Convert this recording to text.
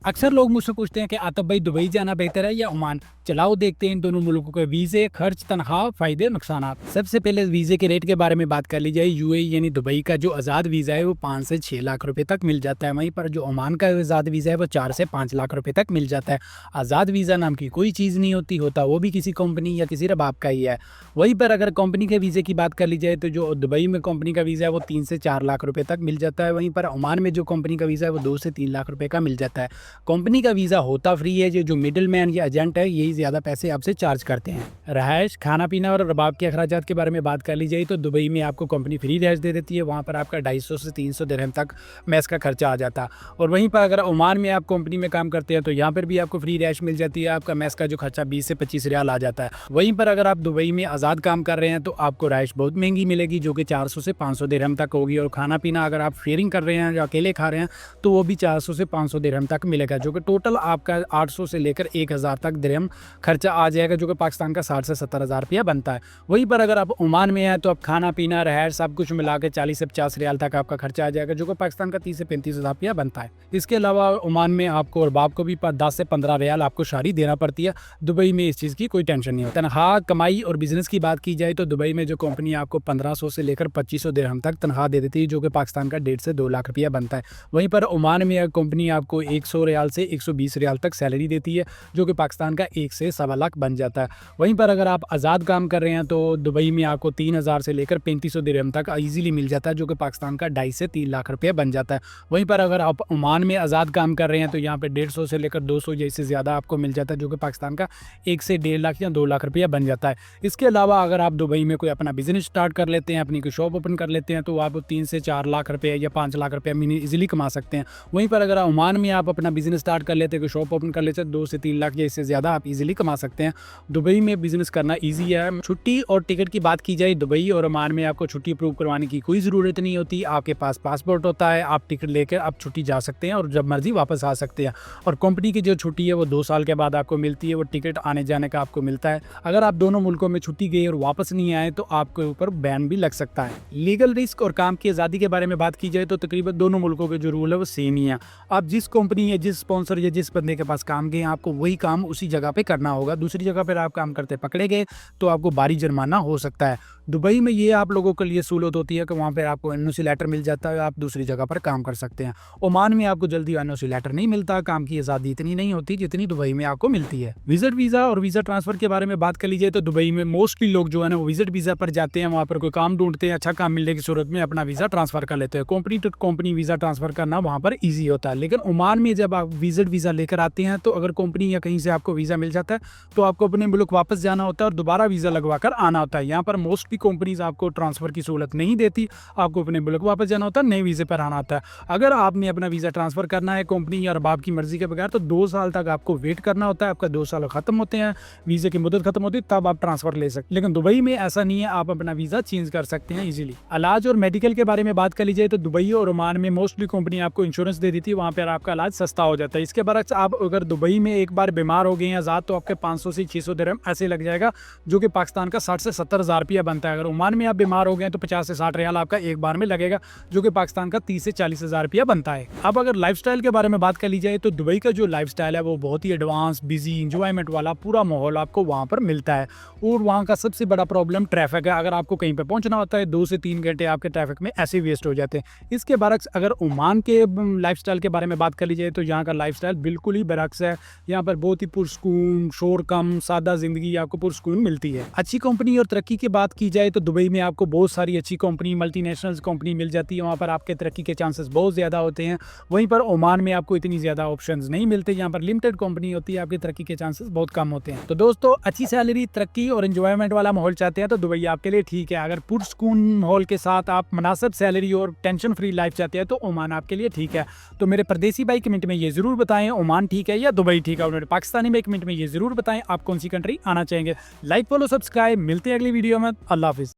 अक्सर लोग मुझसे पूछते हैं कि आतिफ भाई दुबई जाना बेहतर है या ओमान। चलाओ देखते हैं इन दोनों मुल्कों के वीज़े, खर्च, तनख्वाह, फ़ायदे, नुकसानात। सबसे पहले वीज़े के रेट के बारे में बात कर ली जाए। यूएई यानी दुबई का जो आज़ाद वीज़ा है वो 5 से 6 लाख रुपए तक मिल जाता है। वहीं पर जो ओमान का आज़ाद वीज़ा है वो 4 से 5 लाख रुपए तक मिल जाता है। आज़ाद वीज़ा नाम की कोई चीज़ नहीं होती, होता वो भी किसी कंपनी या किसी रबाब का ही है। वहीं पर अगर कंपनी के वीज़े की बात कर ली जाए तो जो दुबई में कंपनी का वीज़ा है वो 3 से 4 लाख रुपए तक मिल जाता है। वहीं पर ओमान में जो कंपनी का वीज़ा है वो 2 से 3 लाख रुपए का मिल जाता है। कंपनी का वीज़ा होता फ्री है, जो मिडिल मैन या एजेंट है यही ज़्यादा पैसे आपसे चार्ज करते हैं। रहायश, खाना पीना और रबाब के अखराजात के बारे में बात कर ली जाए तो दुबई में आपको कंपनी फ्री रहायश दे देती है। वहाँ पर आपका 250 से 300 दिरहम तक मैस का खर्चा आ जाता। और वहीं पर अगर ओमान में आप कंपनी में काम करते हैं तो यहाँ पर भी आपको फ्री रहायश मिल जाती है। आपका मैस का जो खर्चा 20 से 25 रियाल आ जाता है। वहीं पर अगर आप दुबई में आज़ाद काम कर रहे हैं तो आपको रहायश बहुत महंगी मिलेगी, जो कि 400 से 500 दिरहम तक होगी। और खाना पीना अगर आप शेयरिंग कर रहे हैं या अकेले खा रहे हैं तो वो भी 400 से 500 दिरहम तक मिलेगा, जो कि टोटल आपका 800 से लेकर 1000 तक दिरहम खर्चा आ जाएगा, जो कि पाकिस्तान का 60 से 70 हज़ार रुपया बनता है। वहीं पर अगर आप ओमान में हैं तो आप खाना पीना रहायश सब कुछ मिला के 40 से 50 रियाल तक आपका खर्चा आ जाएगा, जो कि पाकिस्तान का 30 से 35 हज़ार रुपया बनता है। इसके अलावा ओमान में आपको और बाप को भी 10 से 15 रियाल आपको शारी देना पड़ती है। दुबई में इस चीज़ की कोई टेंशन नहीं होती। तनख्वाह, कमाई और बिजनेस की बात की जाए तो दुबई में जो कंपनी आपको 1500 से लेकर 2500 दिरहम तक तनख्वाह दे देती है, जो कि पाकिस्तान का 1.5 से 2 लाख रुपया बनता है। वहीं पर ओमान में कंपनी आपको 100 रियाल से 120 रियाल तक सैलरी देती है, जो कि पाकिस्तान का 1 से 1.25 लाख बन जाता है। वहीं पर अगर आप आज़ाद काम कर रहे हैं तो दुबई में आपको 3000 से लेकर 3500 दिरहम तक ईजिली मिल जाता है, जो कि पाकिस्तान का 2.5 से 3 लाख रुपया बन जाता है। वहीं पर अगर आप ओमान में आज़ाद काम कर रहे हैं तो यहाँ पे 150 से लेकर 200 जैसे ज़्यादा आपको मिल जाता है, जो कि पाकिस्तान का 1 से 1.5 लाख या 2 लाख रुपया बन जाता है। इसके अलावा अगर आप दुबई में कोई अपना बिजनेस स्टार्ट कर लेते हैं, अपनी कोई शॉप ओपन कर लेते हैं तो आप 3 से 4 लाख रुपये या 5 लाख रुपया महीने ईजिली कमा सकते हैं। वहीं पर अगर ओमान में आप अपना बिजनेस स्टार्ट कर लेते हैं, कोई शॉप ओपन कर लेते हैं, 2 से 3 लाख या इससे ज़्यादा आप इजीली कमा सकते हैं। दुबई में बिजनेस करना इजी है। छुट्टी और टिकट की बात की जाए दुबई और ओमान में आपको छुट्टी अप्रूव करवाने की कोई ज़रूरत नहीं होती। आपके पास पासपोर्ट होता है, आप टिकट लेकर आप छुट्टी जा सकते हैं और जब मर्जी वापस आ सकते हैं। और कंपनी की जो छुट्टी है वो 2 साल के बाद आपको मिलती है, वो टिकट आने जाने का आपको मिलता है। अगर आप दोनों मुल्कों में छुट्टी गए और वापस नहीं आए तो आपके ऊपर बैन भी लग सकता है। लीगल रिस्क और काम की आज़ादी के बारे में बात की जाए तो तकरीबन दोनों मुल्कों के जो रूल है वो सेम ही है। आप जिस कंपनी या जिस स्पॉन्सर या जिस बंदे के पास काम गए आपको वही काम उसी जगह पे करना होगा। दूसरी जगह पर आप काम करते पकड़े गए तो आपको भारी जुर्माना हो सकता है। दुबई में ये आप लोगों के लिए सहूलत होती है कि वहाँ पर आपको एनओसी लेटर मिल जाता है, आप दूसरी जगह पर काम कर सकते हैं। ओमान में आपको जल्दी एनओसी लेटर नहीं मिलता, काम की आज़ादी इतनी नहीं होती जितनी दुबई में आपको मिलती है। विजिट वीज़ा और वीज़ा ट्रांसफ़र के बारे में बात कर लीजिए तो दुबई में मोस्टली लोग जो है ना वो विजिट वीज़ा पर जाते हैं, वहाँ पर कोई काम ढूंढते हैं, अच्छा काम मिलने की सूरत में अपना वीज़ा ट्रांसफ़र कर लेते हैं। Company to company visa transfer करना वहाँ पर ईजी होता है। लेकिन ओमान में जब आप विजिट वीज़ा लेकर आते हैं तो अगर कंपनी या कहीं से आपको वीज़ा मिल जाता है तो आपको अपने मुल्क वापस जाना होता है और दोबारा वीज़ा लगवा कर आना होता है। यहाँ पर मोस्टली कंपनीज आपको ट्रांसफ़र की सहूलत नहीं देती, आपको अपने मुल्क वापस जाना होता है, नए वीज़े पर आना होता है। अगर आपने अपना वीज़ा ट्रांसफ़र करना है कंपनी या अरबाब की मर्ज़ी के बगैर तो 2 साल तक आपको वेट करना होता है। आपका 2 साल ख़त्म होते हैं, वीज़े की मुद्दत ख़त्म होती है, तब आप ट्रांसफ़र ले सकते हैं। लेकिन दुबई में ऐसा नहीं है, आप अपना वीज़ा चेंज कर सकते हैं ईजिली। इलाज और मेडिकल के बारे में बात कर लीजिए तो दुबई और ओमान में मोस्टली कंपनी आपको इंश्योरेंस दे देती है, वहाँ पर आपका इलाज सस्ता हो जाता है। इसके बरक्स आप अगर दुबई में एक बार बीमार हो गए हैं आज़ाद तो आपके 500 से 600 दिरहम ऐसे लग जाएगा, जो कि पाकिस्तान का 60 से 70 हज़ार रुपया बनता है। अगर ओमान में आप बीमार हो गए तो 50 से 60 रियाल आपका एक बार में लगेगा, जो कि पाकिस्तान का 30 से 40 हज़ार रुपया बनता है। अब अगर लाइफस्टाइल के बारे में बात कर ली जाए तो दुबई का जो लाइफस्टाइल है वो बहुत ही एडवांस, बिजी, इंजॉयमेंट वाला पूरा माहौल आपको वहाँ पर मिलता है। और वहाँ का सबसे बड़ा प्रॉब्लम ट्रैफिक है। अगर आपको कहीं पर पहुँचना होता है 2 से 3 घंटे आपके ट्रैफिक में ऐसे वेस्ट हो जाते हैं। इसके बरक्स अगर ओमान के लाइफस्टाइल के बारे में बात कर ली जाए तो यहाँ का लाइफस्टाइल बिल्कुल ही बरक्स है। यहाँ पर बहुत ही पुरसकून, शोर कम, सादा ज़िंदगी आपको पुरसकून मिलती है। अच्छी कंपनी और तरक्की की बात की जाए तो दुबई में आपको बहुत सारी अच्छी कंपनी, मल्टीनेशनल कंपनी मिल जाती है, वहाँ पर आपके तरक्की के चांसेस बहुत ज़्यादा होते हैं। वहीं पर ओमान में आपको इतनी ज़्यादा ऑप्शंस नहीं मिलते, यहाँ पर लिमिटेड कंपनी होती है, आपकी तरक्की के चांसेस बहुत कम होते हैं। तो दोस्तों, अच्छी सैलरी, तरक्की और एंजॉयमेंट वाला माहौल चाहते हैं तो दुबई आपके लिए ठीक है। अगर पुरसकून माहौल के साथ आप मुनासिब सैलरी और टेंशन फ्री लाइफ चाहते हैं तो ओमान आपके लिए ठीक है। तो मेरे परदेसी भाई कमेंट में ये ज़रूर बताएं ओमान ठीक है या दुबई ठीक है। उन्होंने पाकिस्तानी में कमेंट में ये ज़रूर बताएं आप कौन सी कंट्री आना चाहेंगे। Like, follow, subscribe. मिलते हैं अगली वीडियो में। अल्लाह हाफिज़।